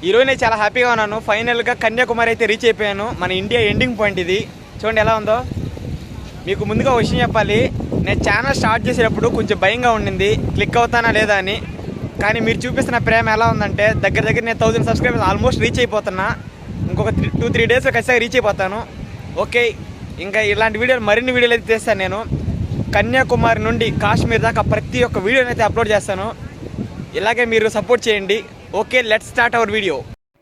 ఈరోజు నేను చాలా హ్యాపీగా ఉన్నాను. ఫైనల్గా కన్యాకుమారి అయితే రీచ్ అయిపోయాను. మన ఇండియా ఎండింగ్ పాయింట్ ఇది. చూడండి ఎలా ఉందో. మీకు ముందుగా ఒక విషయం చెప్పాలి, నేను ఛానల్ స్టార్ట్ చేసేటప్పుడు కొంచెం భయంగా ఉండింది, క్లిక్ అవుతానా లేదా అని. కానీ మీరు చూపిస్తున్న ప్రేమ ఎలా ఉందంటే, దగ్గర నేను 1000 సబ్స్క్రైబర్స్ ఆల్మోస్ట్ రీచ్ అయిపోతున్నా. ఇంకొక 2-3 డేస్లో ఖచ్చితంగా రీచ్ అయిపోతాను. ఓకే, ఇంకా ఇలాంటి వీడియోలు మరిన్ని వీడియోలు అయితే చేస్తాను. నేను కన్యాకుమారి నుండి కాశ్మీర్ దాకా ప్రతి ఒక్క వీడియోని అయితే అప్లోడ్ చేస్తాను. ఇలాగే మీరు సపోర్ట్ చేయండి. Okay, let's start our video.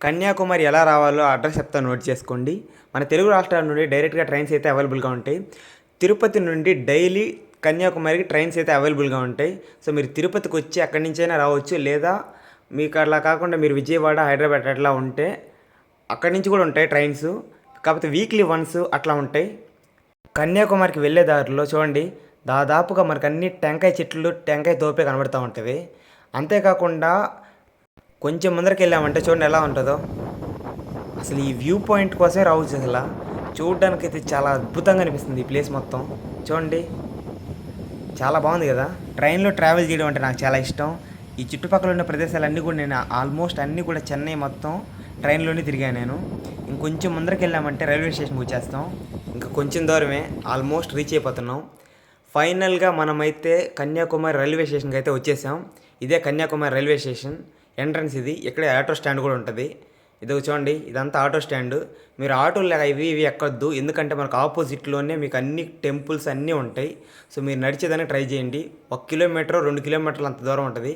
Kanyakumari ఎలా రావాలో అడ్రస్ చెప్తాను, నోట్ చేసుకోండి. మన తెలుగు రాష్ట్రాల నుండి డైరెక్ట్గా ట్రైన్స్ అయితే అవైలబుల్గా ఉంటాయి. తిరుపతి నుండి డైలీ కన్యాకుమారికి ట్రైన్స్ అయితే అవైలబుల్గా ఉంటాయి. సో మీరు తిరుపతికి వచ్చి అక్కడి నుంచైనా రావచ్చు, లేదా మీకు అలా కాకుండా మీరు విజయవాడ, హైదరాబాద్ అట్లా ఉంటే అక్కడి నుంచి కూడా ఉంటాయి ట్రైన్స్. కాకపోతే వీక్లీ వన్స్ అట్లా ఉంటాయి. కన్యాకుమారికి వెళ్ళే దారిలో చూడండి, దాదాపుగా మనకు అన్ని టెంకాయ చెట్లు, టెంకాయ తోపే కనబడుతూ ఉంటుంది. అంతేకాకుండా కొంచెం ముందరికి వెళ్ళామంటే చూడండి ఎలా ఉంటుందో. అసలు ఈ వ్యూ పాయింట్ కోసమే రావచ్చు. అసలు చూడడానికైతే చాలా అద్భుతంగా అనిపిస్తుంది ఈ ప్లేస్ మొత్తం. చూడండి చాలా బాగుంది కదా. ట్రైన్లో ట్రావెల్ చేయడం అంటే నాకు చాలా ఇష్టం. ఈ చుట్టుపక్కల ఉన్న ప్రదేశాలన్నీ కూడా నేను ఆల్మోస్ట్ అన్నీ కూడా చెన్నై మొత్తం ట్రైన్లోనే తిరిగాను నేను. ఇంకొంచెం ముందరికి వెళ్ళామంటే రైల్వే స్టేషన్కి వచ్చేస్తాం. ఇంకా కొంచెం దూరమే, ఆల్మోస్ట్ రీచ్ అయిపోతున్నాం. ఫైనల్గా మనమైతే కన్యాకుమారి రైల్వే స్టేషన్కి అయితే వచ్చేసాం. ఇదే కన్యాకుమారి రైల్వే స్టేషన్ ఎంట్రన్స్ ఇది. ఇక్కడే ఆటో స్టాండ్ కూడా ఉంటుంది. ఇది చూడండి, ఇదంతా ఆటో స్టాండ్. మీరు ఆటోలు ఇవి ఎక్కొద్దు, ఎందుకంటే మనకు ఆపోజిట్లోనే మీకు అన్ని టెంపుల్స్ అన్నీ ఉంటాయి. సో మీరు నడిచేదానికి ట్రై చేయండి. 1 కిలోమీటర్ 2 కిలోమీటర్లు అంత దూరం ఉంటుంది.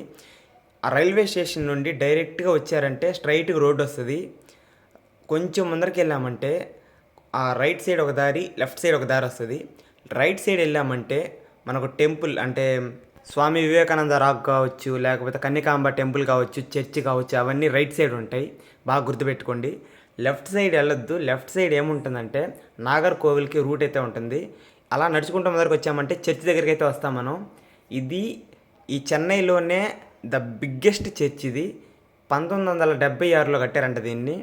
ఆ రైల్వే స్టేషన్ నుండి డైరెక్ట్గా వచ్చారంటే స్ట్రైట్గా రోడ్డు వస్తుంది. కొంచెం ముందరికి వెళ్ళామంటే ఆ రైట్ సైడ్ ఒక దారి, లెఫ్ట్ సైడ్ ఒక దారి వస్తుంది. రైట్ సైడ్ వెళ్ళామంటే మనకు టెంపుల్ అంటే స్వామి వివేకానంద రాక్ కావచ్చు, లేకపోతే కన్యకాంబ టెంపుల్ కావచ్చు, చర్చ్ కావచ్చు, అవన్నీ రైట్ సైడ్ ఉంటాయి. బాగా గుర్తుపెట్టుకోండి. లెఫ్ట్ సైడ్ వెళ్ళొద్దు. లెఫ్ట్ సైడ్ ఏముంటుందంటే నాగర్కోవిల్కి రూట్ అయితే ఉంటుంది. అలా నడుచుకుంటూ మొదటికి వచ్చామంటే చర్చ్ దగ్గరికి అయితే వస్తాం మనం. ఇది ఈ చెన్నైలోనే ద బిగ్గెస్ట్ చర్చ్ ఇది. 1976లో కట్టారంట దీన్ని.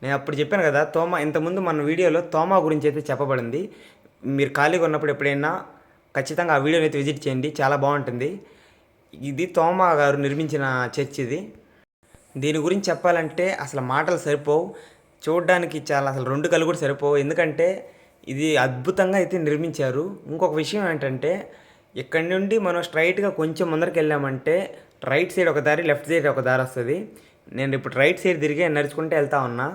నేను అప్పుడు చెప్పాను కదా తోమా, ఇంతకుముందు మన వీడియోలో తోమా గురించి అయితే చెప్పబడింది. మీరు ఖాళీగా ఉన్నప్పుడు ఎప్పుడైనా ఖచ్చితంగా ఆ వీడియోని అయితే విజిట్ చేయండి, చాలా బాగుంటుంది. ఇది తోమా గారు నిర్మించిన చర్చ్ ఇది. దీని గురించి చెప్పాలంటే అసలు మాటలు సరిపోవు. చూడడానికి చాలా అసలు 2 కళ్ళు కూడా సరిపోవు, ఎందుకంటే ఇది అద్భుతంగా అయితే నిర్మించారు. ఇంకొక విషయం ఏంటంటే ఇక్కడ నుండి మనం స్ట్రైట్గా కొంచెం ముందరికి వెళ్ళామంటే రైట్ సైడ్ ఒక దారి, లెఫ్ట్ సైడ్ ఒక దారి వస్తుంది. నేను ఇప్పుడు రైట్ సైడ్ తిరిగి నడుచుకుంటే వెళ్తా ఉన్నా.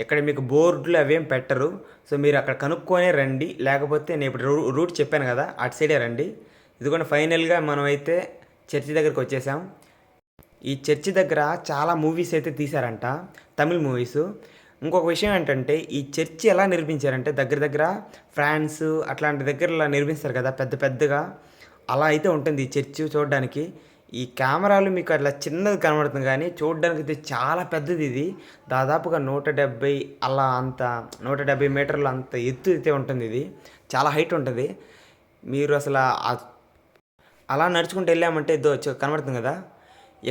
ఇక్కడ మీకు బోర్డులు అవేం పెట్టరు. సో మీరు అక్కడ కనుక్కొనే రండి, లేకపోతే నేను ఇప్పుడు రూట్ చెప్పాను కదా అటు సైడే రండి. ఇదిగోండి ఫైనల్గా మనం అయితే చర్చి దగ్గరికి వచ్చేసాం. ఈ చర్చి దగ్గర చాలా మూవీస్ అయితే తీశారంట, తమిళ్ మూవీస్. ఇంకొక విషయం ఏంటంటే ఈ చర్చి ఎలా నిర్మించారంటే దగ్గర ఫ్రాన్స్ అట్లాంటి దగ్గర నిర్మిస్తారు కదా పెద్ద పెద్దగా, అలా అయితే ఉంటుంది ఈ చర్చి చూడడానికి. ఈ కెమెరాలు మీకు అట్లా చిన్నది కనబడుతుంది, కానీ చూడడానికి అయితే చాలా పెద్దది ఇది. దాదాపుగా 170 అలా అంత 170 మీటర్లు అంత ఎత్తు అయితే ఉంటుంది. ఇది చాలా హైట్ ఉంటుంది. మీరు అసలు అలా నడుచుకుంటూ వెళ్ళామంటే కనబడుతుంది కదా,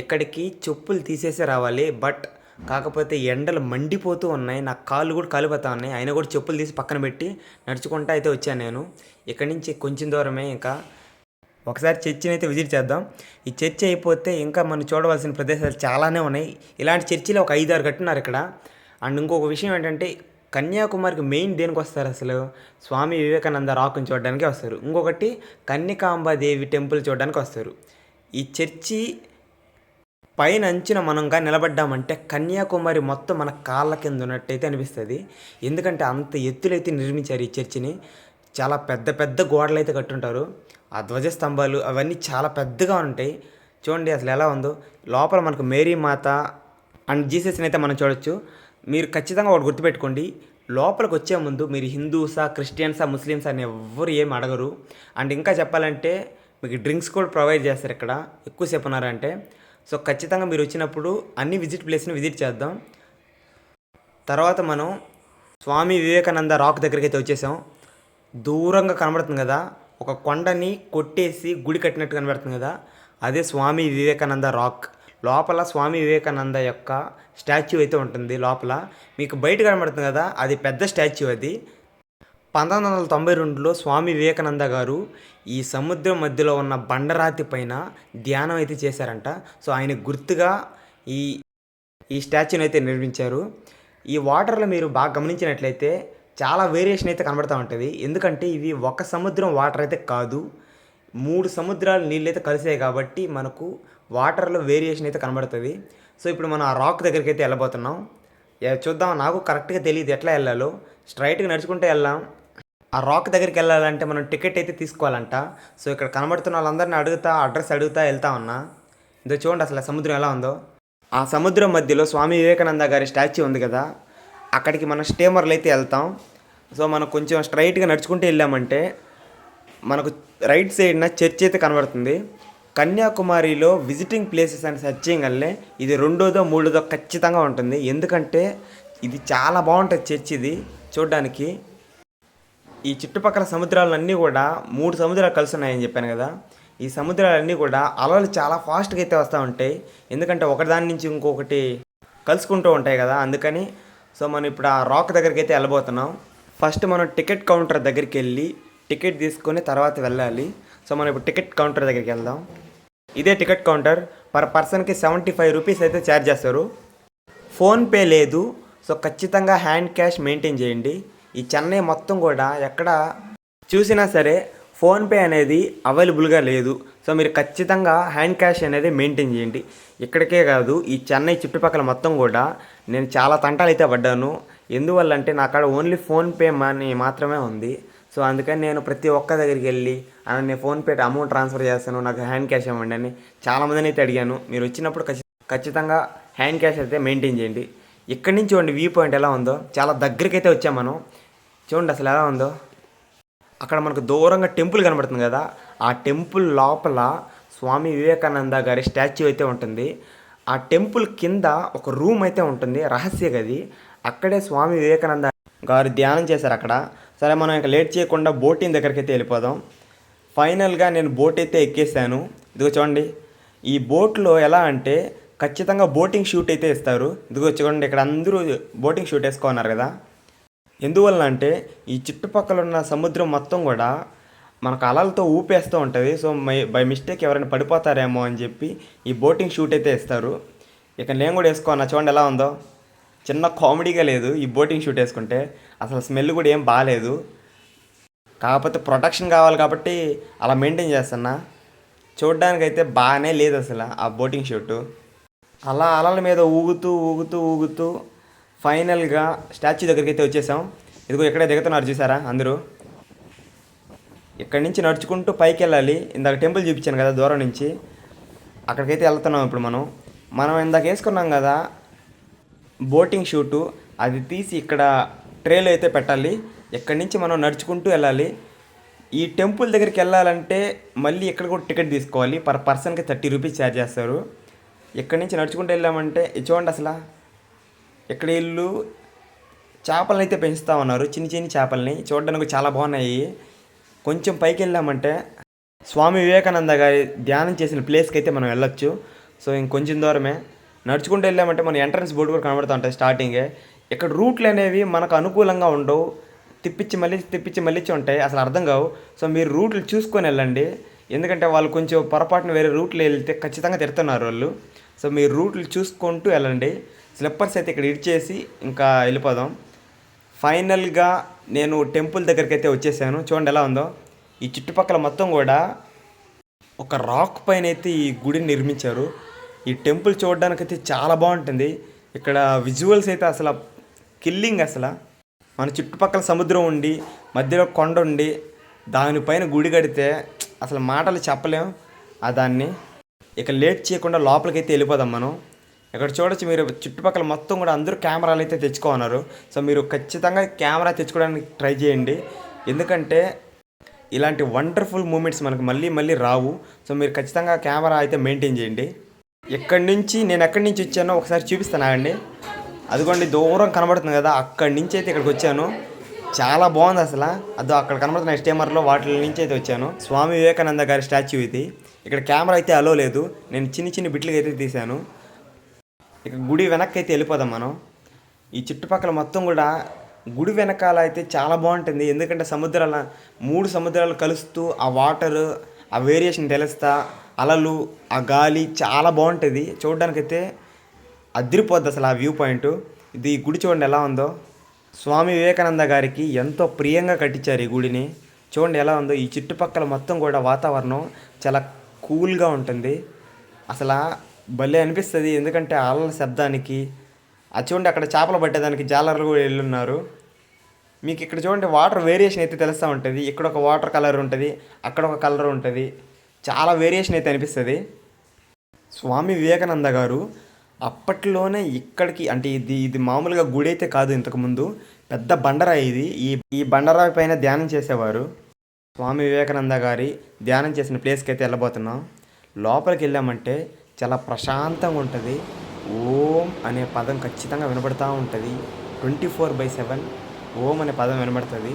ఇక్కడికి చెప్పులు తీసేసే రావాలి. బట్ కాకపోతే ఎండలు మండిపోతూ ఉన్నాయి, నా కాళ్ళు కూడా కాలిపోతూ ఉన్నాయి. అయినా కూడా చెప్పులు తీసి పక్కన పెట్టి నడుచుకుంటూ అయితే వచ్చాను నేను. ఇక్కడి నుంచి కొంచెం దూరమే. ఇంకా ఒకసారి చర్చిని అయితే విజిట్ చేద్దాం. ఈ చర్చి అయిపోతే ఇంకా మనం చూడవలసిన ప్రదేశాలు చాలానే ఉన్నాయి. ఇలాంటి చర్చిలో ఒక 5-6 కట్టున్నారు ఇక్కడ. అండ్ ఇంకొక విషయం ఏంటంటే కన్యాకుమారికి మెయిన్ దేనికి వస్తారు అసలు, స్వామి వివేకానంద రాకుని చూడడానికి వస్తారు. ఇంకొకటి కన్యకాంబాదేవి టెంపుల్ చూడడానికి వస్తారు. ఈ చర్చి పైన అంచున మనంగా నిలబడ్డామంటే కన్యాకుమారి మొత్తం మన కాళ్ళ కింద ఉన్నట్టయితే అనిపిస్తుంది. ఎందుకంటే అంత ఎత్తులైతే నిర్మించారు ఈ చర్చిని. చాలా పెద్ద పెద్ద గోడలు అయితే కట్టుంటారు. ఆ ధ్వజస్తంభాలు అవన్నీ చాలా పెద్దగా ఉంటాయి. చూడండి అసలు ఎలా ఉందో. లోపల మనకు మేరీ మాత అండ్ జీసస్ని అయితే మనం చూడొచ్చు. మీరు ఖచ్చితంగా ఒకటి గుర్తుపెట్టుకోండి, లోపలికి వచ్చే ముందు మీరు హిందూసా, క్రిస్టియన్సా, ముస్లిమ్స్ అని ఎవ్వరు ఏం అడగరు. అండ్ ఇంకా చెప్పాలంటే మీకు డ్రింక్స్ కూడా ప్రొవైడ్ చేస్తారు ఇక్కడ ఎక్కువసేపు ఉన్నారంటే. సో ఖచ్చితంగా మీరు వచ్చినప్పుడు అన్ని విజిట్ ప్లేస్ని విజిట్ చేద్దాం. తర్వాత మనం స్వామి వివేకానంద రాక్ దగ్గరికి అయితే వచ్చేసాం. దూరంగా కనబడుతుంది కదా, ఒక కొండని కొట్టేసి గుడి కట్టినట్టు కనబడుతుంది కదా, అదే స్వామి వివేకానంద రాక్. లోపల స్వామి వివేకానంద యొక్క స్టాచ్యూ అయితే ఉంటుంది. లోపల మీకు బయట కనబడుతుంది కదా, అది పెద్ద స్టాచ్యూ. అది 1992లో స్వామి వివేకానంద గారు ఈ సముద్రం మధ్యలో ఉన్న బండరాతి పైన ధ్యానం అయితే చేశారంట. సో ఆయన గుర్తుగా ఈ స్టాచ్యూని అయితే నిర్మించారు. ఈ వాటర్లో మీరు బాగా గమనించినట్లయితే చాలా వేరియేషన్ అయితే కనబడుతూ ఉంటుంది. ఎందుకంటే ఇవి ఒక సముద్రం వాటర్ అయితే కాదు, 3 సముద్రాల నీళ్ళైతే కలిసాయి కాబట్టి మనకు వాటర్లో వేరియేషన్ అయితే కనబడుతుంది. సో ఇప్పుడు మనం ఆ రాక్ దగ్గరికి అయితే వెళ్ళబోతున్నాం. చూద్దాం, నాకు కరెక్ట్గా తెలియదు ఎట్లా వెళ్ళాలో. స్ట్రైట్గా నడుచుకుంటే వెళ్ళాం. ఆ రాక్ దగ్గరికి వెళ్ళాలంటే మనం టికెట్ అయితే తీసుకోవాలంట. సో ఇక్కడ కనబడుతున్న వాళ్ళందరినీ అడుగుతా, అడ్రస్ అడుగుతా వెళ్తా ఉన్నా. ఇదో చూడండి అసలు సముద్రం ఎలా ఉందో. ఆ సముద్రం మధ్యలో స్వామి వివేకానంద గారి స్టాచ్యూ ఉంది కదా, అక్కడికి మనం స్టీమర్లు అయితే వెళ్తాం. సో మనం కొంచెం స్ట్రైట్గా నడుచుకుంటూ వెళ్ళామంటే మనకు రైట్ సైడ్న చర్చ్ అయితే కనబడుతుంది. కన్యాకుమారిలో విజిటింగ్ ప్లేసెస్ అని సెర్చ్ చేయగలనే ఇది 2దో 3దో ఖచ్చితంగా ఉంటుంది. ఎందుకంటే ఇది చాలా బాగుంటుంది చర్చ్. ఇది చూడడానికి ఈ చుట్టుపక్కల సముద్రాలన్నీ కూడా 3 సముద్రాలు కలిసి ఉన్నాయని చెప్పాను కదా. ఈ సముద్రాలన్నీ కూడా అలలు చాలా ఫాస్ట్గా అయితే వస్తూ ఉంటాయి. ఎందుకంటే ఒకదాని నుంచి ఇంకొకటి కలుసుకుంటూ ఉంటాయి కదా, అందుకని. సో మనం ఇప్పుడు ఆ రాక్ దగ్గరికి అయితే వెళ్ళబోతున్నాం. ఫస్ట్ మనం టికెట్ కౌంటర్ దగ్గరికి వెళ్ళి టికెట్ తీసుకొని తర్వాత వెళ్ళాలి. సో మనం ఇప్పుడు టికెట్ కౌంటర్ దగ్గరికి వెళ్దాం. ఇదే టికెట్ కౌంటర్. పర్ పర్సన్కి 75 రూపీస్ అయితే ఛార్జ్ చేస్తారు. ఫోన్పే లేదు. సో ఖచ్చితంగా హ్యాండ్ క్యాష్ మెయింటైన్ చేయండి. ఈ చెన్నై మొత్తం కూడా ఎక్కడ చూసినా సరే ఫోన్పే అనేది అవైలబుల్గా లేదు. సో మీరు ఖచ్చితంగా హ్యాండ్ క్యాష్ అనేది మెయింటైన్ చేయండి. ఇక్కడికే కాదు, ఈ చెన్నై చుట్టుపక్కల మొత్తం కూడా నేను చాలా తంటాలు అయితే పడ్డాను. ఎందువల్ల అంటే నా కాడ ఓన్లీ ఫోన్పే మనీ మాత్రమే ఉంది. సో అందుకని నేను ప్రతి ఒక్క దగ్గరికి వెళ్ళి నేను ఫోన్పే అమౌంట్ ట్రాన్స్ఫర్ చేస్తాను, నాకు హ్యాండ్ క్యాష్ ఇవ్వండి అని చాలామందిని అయితే అడిగాను. మీరు వచ్చినప్పుడు ఖచ్చితంగా హ్యాండ్ క్యాష్ అయితే మెయింటైన్ చేయండి. ఇక్కడి నుంచి చూడండి వ్యూ పాయింట్ ఎలా ఉందో. చాలా దగ్గరికి అయితే వచ్చాం మనం. చూడండి అసలు ఎలా ఉందో. అక్కడ మనకు దూరంగా టెంపుల్ కనబడుతుంది కదా, ఆ టెంపుల్ లోపల స్వామి వివేకానంద గారి స్టాచ్యూ అయితే ఉంటుంది. ఆ టెంపుల్ కింద ఒక రూమ్ అయితే ఉంటుంది, రహస్య గది. అక్కడే స్వామి వివేకానంద గారు ధ్యానం చేశారు అక్కడ. సరే మనం ఇంకా లేట్ చేయకుండా బోటింగ్ దగ్గరికి అయితే వెళ్ళిపోదాం. ఫైనల్గా నేను బోట్ అయితే ఎక్కేసాను. ఇదిగో చూడండి, ఈ బోట్లో ఎలా అంటే ఖచ్చితంగా బోటింగ్ షూట్ అయితే ఇస్తారు. ఇదిగో చూడండి, ఇక్కడ అందరూ బోటింగ్ షూట్ వేసుకున్నారు కదా. ఎందువల్ల అంటే ఈ చుట్టుపక్కల ఉన్న సముద్రం మొత్తం కూడా మనకు అలలతో ఊపేస్తూ ఉంటుంది. సో బై మిస్టేక్ ఎవరైనా పడిపోతారేమో అని చెప్పి ఈ బోటింగ్ షూట్ అయితే ఇస్తారు. ఇక నేను కూడా వేసుకోన్నా. చూడండి ఎలా ఉందో. చిన్న కామెడీగా లేదు ఈ బోటింగ్ షూట్ వేసుకుంటే. అసలు స్మెల్ కూడా ఏం బాగాలేదు. కాకపోతే ప్రొటెక్షన్ కావాలి కాబట్టి అలా మెయింటైన్ చేస్తున్నా. చూడడానికైతే బాగానే లేదు అసలు ఆ బోటింగ్ షూటు. అలా అలల మీద ఊగుతూ ఊగుతూ ఊగుతూ ఫైనల్గా స్టాచ్యూ దగ్గరికి అయితే వచ్చేసాం. ఇదిగో ఇక్కడే దిగుతున్నారు చూసారా అందరూ. ఇక్కడి నుంచి నడుచుకుంటూ పైకి వెళ్ళాలి. ఇందాక టెంపుల్ చూపించాను కదా దూరం నుంచి, అక్కడికైతే వెళ్తున్నాం ఇప్పుడు మనం ఇందాక వేసుకున్నాం కదా బోటింగ్ షూటు, అది తీసి ఇక్కడ ట్రేలో అయితే పెట్టాలి. ఇక్కడి నుంచి మనం నడుచుకుంటూ వెళ్ళాలి. ఈ టెంపుల్ దగ్గరికి వెళ్ళాలంటే మళ్ళీ ఇక్కడ కూడా టికెట్ తీసుకోవాలి. పర్ పర్సన్కి 30 రూపీస్ ఛార్జ్ చేస్తారు. ఇక్కడి నుంచి నడుచుకుంటూ వెళ్ళామంటే చూడండి అసలు. ఇక్కడ వీళ్ళు చేపలను అయితే పెంచుతూ ఉన్నారు, చిన్న చిన్న చేపల్ని. చూడడానికి చాలా బాగున్నాయి. కొంచెం పైకి వెళ్ళామంటే స్వామి వివేకానంద గారి ధ్యానం చేసిన ప్లేస్కి అయితే మనం వెళ్ళొచ్చు. సో ఇంకొంచెం దూరమే నడుచుకుంటూ వెళ్ళామంటే మన ఎంట్రన్స్ బోర్డు కూడా కనబడుతూ ఉంటాయి స్టార్టింగే. ఇక్కడ రూట్లు అనేవి మనకు అనుకూలంగా ఉండవు, తిప్పించి మళ్ళీ ఉంటాయి, అసలు అర్థం కావు. సో మీరు రూట్లు చూసుకొని వెళ్ళండి. ఎందుకంటే వాళ్ళు కొంచెం పొరపాటున వేరే రూట్లో వెళ్తే ఖచ్చితంగా తిడుతున్నారు వాళ్ళు. సో మీరు రూట్లు చూసుకుంటూ వెళ్ళండి. స్లిప్పర్స్ అయితే ఇక్కడ ఇడ్చేసి ఇంకా వెళ్ళిపోదాం. ఫైనల్గా నేను టెంపుల్ దగ్గరికి అయితే వచ్చేసాను. చూడండి ఎలా ఉందో. ఈ చుట్టుపక్కల మొత్తం కూడా ఒక రాక్ పైన అయితే ఈ గుడిని నిర్మించారు. ఈ టెంపుల్ చూడడానికైతే చాలా బాగుంటుంది. ఇక్కడ విజువల్స్ అయితే అసలు కిల్లింగ్. అసలు మన చుట్టుపక్కల సముద్రం ఉండి మధ్యలో కొండ ఉండి దానిపైన గుడి కడితే అసలు మాటలు చెప్పలేం దాన్ని. ఇక లేట్ చేయకుండా లోపలికైతే వెళ్ళిపోదాం మనం. ఇక్కడ చూడొచ్చు మీరు చుట్టుపక్కల మొత్తం కూడా అందరూ కెమెరాలు అయితే తెచ్చుకున్నారు. సో మీరు ఖచ్చితంగా కెమెరా తెచ్చుకోవడానికి ట్రై చేయండి. ఎందుకంటే ఇలాంటి వండర్ఫుల్ మూమెంట్స్ మనకు మళ్ళీ రావు. సో మీరు ఖచ్చితంగా కెమెరా అయితే మెయింటైన్ చేయండి. నేను ఎక్కడి నుంచి వచ్చానో ఒకసారి చూపిస్తాను అండి. అదిగోండి దూరం కనబడుతుంది కదా, అక్కడి నుంచి అయితే ఇక్కడికి వచ్చాను. చాలా బాగుంది అసలు. అదో అక్కడ కనబడుతున్న స్టీమర్లో వాటి నుంచి అయితే వచ్చాను. స్వామి వివేకానంద గారి స్టాచ్యూ ఇది. ఇక్కడ కెమెరా అయితే అలో లేదు. నేను చిన్న బిట్లుగా అయితే తీశాను. ఇక గుడి వెనక్కి అయితే వెళ్ళిపోదాం మనం. ఈ చుట్టుపక్కల మొత్తం కూడా గుడి వెనకాల అయితే చాలా బాగుంటుంది. ఎందుకంటే 3 సముద్రాలు కలుస్తూ ఆ వాటరు, ఆ వేరియేషన్ తెలుస్తా, అలలు, ఆ గాలి చాలా బాగుంటుంది చూడడానికైతే. అదిరిపోద్ది అసలు ఆ వ్యూ పాయింట్. ఇది ఈ గుడి చూడండి ఎలా ఉందో. స్వామి వివేకానంద గారికి ఎంతో ప్రియంగా కట్టించారు ఈ గుడిని. చూడండి ఎలా ఉందో. ఈ చుట్టుపక్కల మొత్తం కూడా వాతావరణం చాలా కూల్గా ఉంటుంది. అసలు భలే అనిపిస్తుంది. ఎందుకంటే అలల శబ్దానికి అది చూడండి, అక్కడ చేపలు పట్టేదానికి జాలర్లు కూడా వెళ్ళున్నారు. మీకు ఇక్కడ చూడండి వాటర్ వేరియేషన్ అయితే తెలుస్తూ ఉంటుంది. ఇక్కడ ఒక వాటర్ కలర్ ఉంటుంది, అక్కడ ఒక కలర్ ఉంటుంది. చాలా వేరియేషన్ అయితే అనిపిస్తుంది. స్వామి వివేకానంద గారు అప్పట్లోనే ఇక్కడికి అంటే ఇది మామూలుగా గుడి అయితే కాదు, ఇంతకుముందు పెద్ద బండరాయి ఇది. ఈ బండరాయి పైన ధ్యానం చేసేవారు. స్వామి వివేకానంద గారి ధ్యానం చేసిన ప్లేస్కి అయితే వెళ్ళబోతున్నాం. లోపలికి వెళ్ళామంటే చాలా ప్రశాంతంగా ఉంటుంది. ఓం అనే పదం ఖచ్చితంగా వినబడుతూ ఉంటుంది. 24/7 ఓం అనే పదం వినబడుతుంది.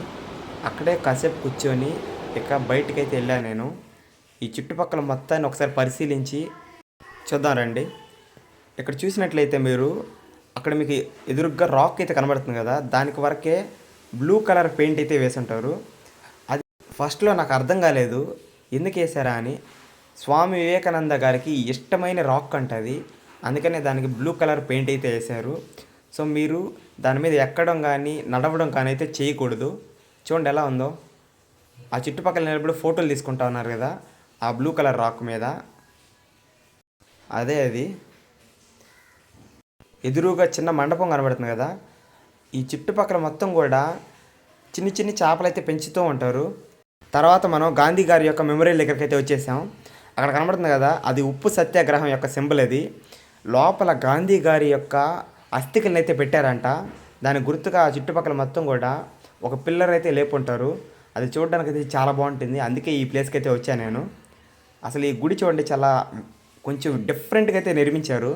అక్కడే కాసేపు కూర్చొని ఇక బయటికైతే వెళ్ళాను నేను. ఈ చుట్టుపక్కల మొత్తాన్ని ఒకసారి పరిశీలించి చూద్దాం రండి. ఇక్కడ చూసినట్లయితే మీరు అక్కడ మీకు ఎదురుగ్గా రాక్ అయితే కనబడుతుంది కదా, దానికి వరకే బ్లూ కలర్ పెయింట్ అయితే వేసి ఉంటారు. అది ఫస్ట్లో నాకు అర్థం కాలేదు ఎందుకు వేసారా అని. స్వామి వివేకానంద గారికి ఇష్టమైన రాక్ అంటది, అందుకనే దానికి బ్లూ కలర్ పెయింట్ అయితే వేశారు. సో మీరు దాని మీద ఎక్కడం కానీ నడవడం కానీ అయితే చేయకూడదు. చూడండి ఎలా ఉందో. ఆ చుట్టుపక్కల నిలబడి ఫోటోలు తీసుకుంటా ఉన్నారు కదా, ఆ బ్లూ కలర్ రాక్ మీద అదే అది. ఎదురుగా చిన్న మండపం కనబడుతుంది కదా, ఈ చుట్టుపక్కల మొత్తం కూడా చిన్ని చిన్ని చేపలు అయితే పెంచుతూ ఉంటారు. తర్వాత మనం గాంధీ గారి యొక్క మెమోరియల్ దగ్గరికి అయితే వచ్చేసాం. అక్కడ కనబడుతుంది కదా, అది ఉప్పు సత్యాగ్రహం యొక్క సింబల్. అది లోపల గాంధీ గారి యొక్క అస్థికలను అయితే పెట్టారంట. దాని గుర్తుగా ఆ చుట్టుపక్కల మొత్తం కూడా ఒక పిల్లర్ అయితే లేపుంటారు. అది చూడడానికి అయితే చాలా బాగుంటుంది. అందుకే ఈ ప్లేస్కి అయితే వచ్చాను నేను. అసలు ఈ గుడి చూడండి, చాలా కొంచెం డిఫరెంట్గా అయితే నిర్మించారు.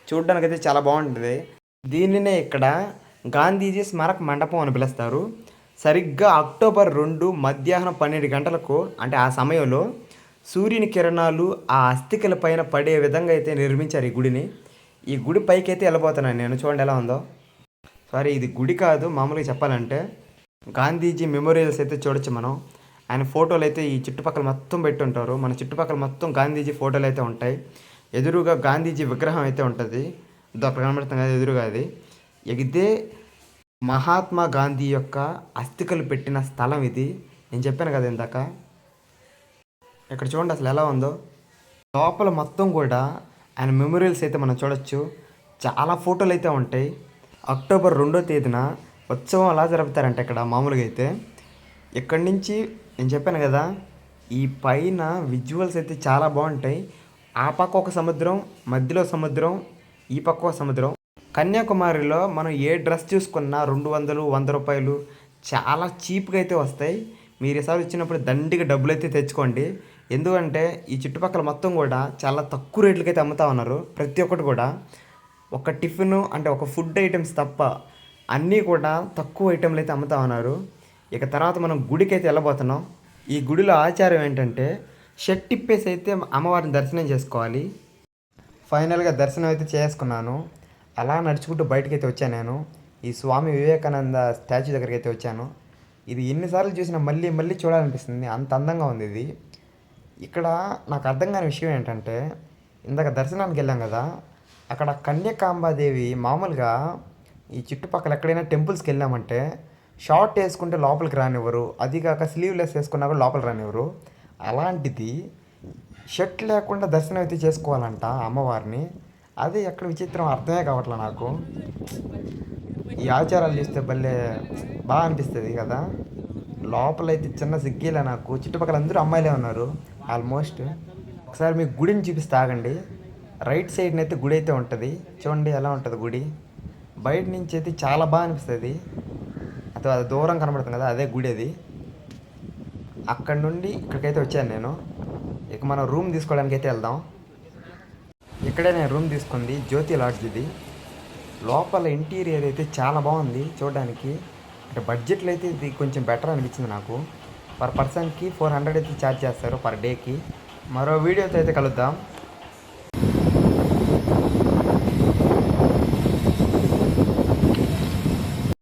చూడడానికి అయితే చాలా బాగుంటుంది. దీనినే ఇక్కడ గాంధీజీ స్మారక మండపం అని పిలుస్తారు. సరిగ్గా అక్టోబర్ 2 మధ్యాహ్నం 12 గంటలకు అంటే ఆ సమయంలో సూర్యుని కిరణాలు ఆ అస్థికల పైన పడే విధంగా అయితే నిర్మించారు ఈ గుడిని. ఈ గుడి పైకి అయితే వెళ్ళబోతున్నాను నేను. చూడండి ఎలా ఉందో. సారీ, ఇది గుడి కాదు, మామూలుగా చెప్పాలంటే గాంధీజీ మెమోరియల్స్ అయితే చూడొచ్చు మనం. ఆయన ఫోటోలు అయితే ఈ చుట్టుపక్కల మొత్తం పెట్టి ఉంటారు. మన చుట్టుపక్కల మొత్తం గాంధీజీ ఫోటోలు అయితే ఉంటాయి. ఎదురుగా గాంధీజీ విగ్రహం అయితే ఉంటుంది. అక్కడ కనబడుతుంది కదా ఎదురుగా. అది ఇదే మహాత్మా గాంధీ యొక్క అస్థికలు పెట్టిన స్థలం ఇది. నేను చెప్పాను కదా ఇందాక. ఇక్కడ చూడండి అసలు ఎలా ఉందో. లోపల మొత్తం కూడా ఆయన మెమోరియల్స్ అయితే మనం చూడొచ్చు. చాలా ఫోటోలు అయితే ఉంటాయి. అక్టోబర్ 2వ తేదీన ఉత్సవం అలా జరుపుతారంట ఇక్కడ మామూలుగా అయితే. ఇక్కడి నుంచి నేను చెప్పాను కదా, ఈ పైన విజువల్స్ అయితే చాలా బాగుంటాయి. ఆ పక్క ఒక సముద్రం, మధ్యలో సముద్రం, ఈ పక్క ఒక సముద్రం. కన్యాకుమారిలో మనం ఏ డ్రెస్ చూసుకున్నా 200, 100 రూపాయలు చాలా చీప్గా అయితే వస్తాయి. మీరు ఈసారి వచ్చినప్పుడు దండిగా డబ్బులు అయితే తెచ్చుకోండి. ఎందుకంటే ఈ చుట్టుపక్కల మొత్తం కూడా చాలా తక్కువ రేట్లకి అయితే అమ్ముతా ఉన్నారు. ప్రతి ఒక్కటి కూడా ఒక టిఫిన్ అంటే ఒక ఫుడ్ ఐటమ్స్ తప్ప అన్నీ కూడా తక్కువ ఐటెంలు అయితే అమ్ముతా ఉన్నారు. ఇక తర్వాత మనం గుడికి అయితే వెళ్ళబోతున్నాం. ఈ గుడిలో ఆచారం ఏంటంటే షర్ట్ ఇప్పేసి అయితే అమ్మవారిని దర్శనం చేసుకోవాలి. ఫైనల్గా దర్శనం అయితే చేసుకున్నాను. అలా నడుచుకుంటూ బయటకు అయితే వచ్చాను నేను. ఈ స్వామి వివేకానంద స్టాచ్యూ దగ్గరికి అయితే వచ్చాను. ఇది ఎన్నిసార్లు చూసినా మళ్ళీ మళ్ళీ చూడాలనిపిస్తుంది, అంత అందంగా ఉంది ఇది. ఇక్కడ నాకు అర్థం కాని విషయం ఏంటంటే, ఇందాక దర్శనానికి వెళ్ళాం కదా, అక్కడ కన్యకాంబాదేవి మామూలుగా ఈ చుట్టుపక్కల ఎక్కడైనా టెంపుల్స్కి వెళ్ళామంటే షార్ట్ వేసుకుంటే లోపలికి రానివ్వరు, అది కాక స్లీవ్లెస్ వేసుకున్నా కూడా లోపలికి రానివ్వరు. అలాంటిది షర్ట్ లేకుండా దర్శనం అయితే చేసుకోవాలంట అమ్మవారిని. అది ఎక్కడ విచిత్రం అర్థమే కావట్లే నాకు. ఈ ఆచారాలు చూస్తే భలే బాగా అనిపిస్తుంది కదా. లోపలైతే చిన్న సిగ్గేలే నాకు. చుట్టుపక్కల అందరూ అమ్మాయిలే ఉన్నారు ఆల్మోస్ట్. ఒకసారి మీకు గుడిని చూపిస్తే ఆగండి. రైట్ సైడ్న అయితే గుడి అయితే ఉంటుంది. చూడండి ఎలా ఉంటుంది గుడి. బయట నుంచి అయితే చాలా బాగా అనిపిస్తుంది. అది దూరం కనబడుతుంది కదా, అదే గుడి అది. అక్కడ నుండి ఇక్కడికైతే వచ్చాను నేను. ఇక మనం రూమ్ తీసుకోవడానికి అయితే వెళ్దాం. ఇక్కడే నేను రూమ్ తీసుకుంది, జ్యోతి లాడ్జ్ ఇది. లోపల ఇంటీరియర్ అయితే చాలా బాగుంది చూడడానికి. అంటే బడ్జెట్లో అయితే ఇది కొంచెం బెటర్ అనిపించింది నాకు. పర్ పర్సన్కి 400 అయితే ఛార్జ్ చేస్తారు పర్ డేకి. మరో వీడియోతో అయితే కలుద్దాం.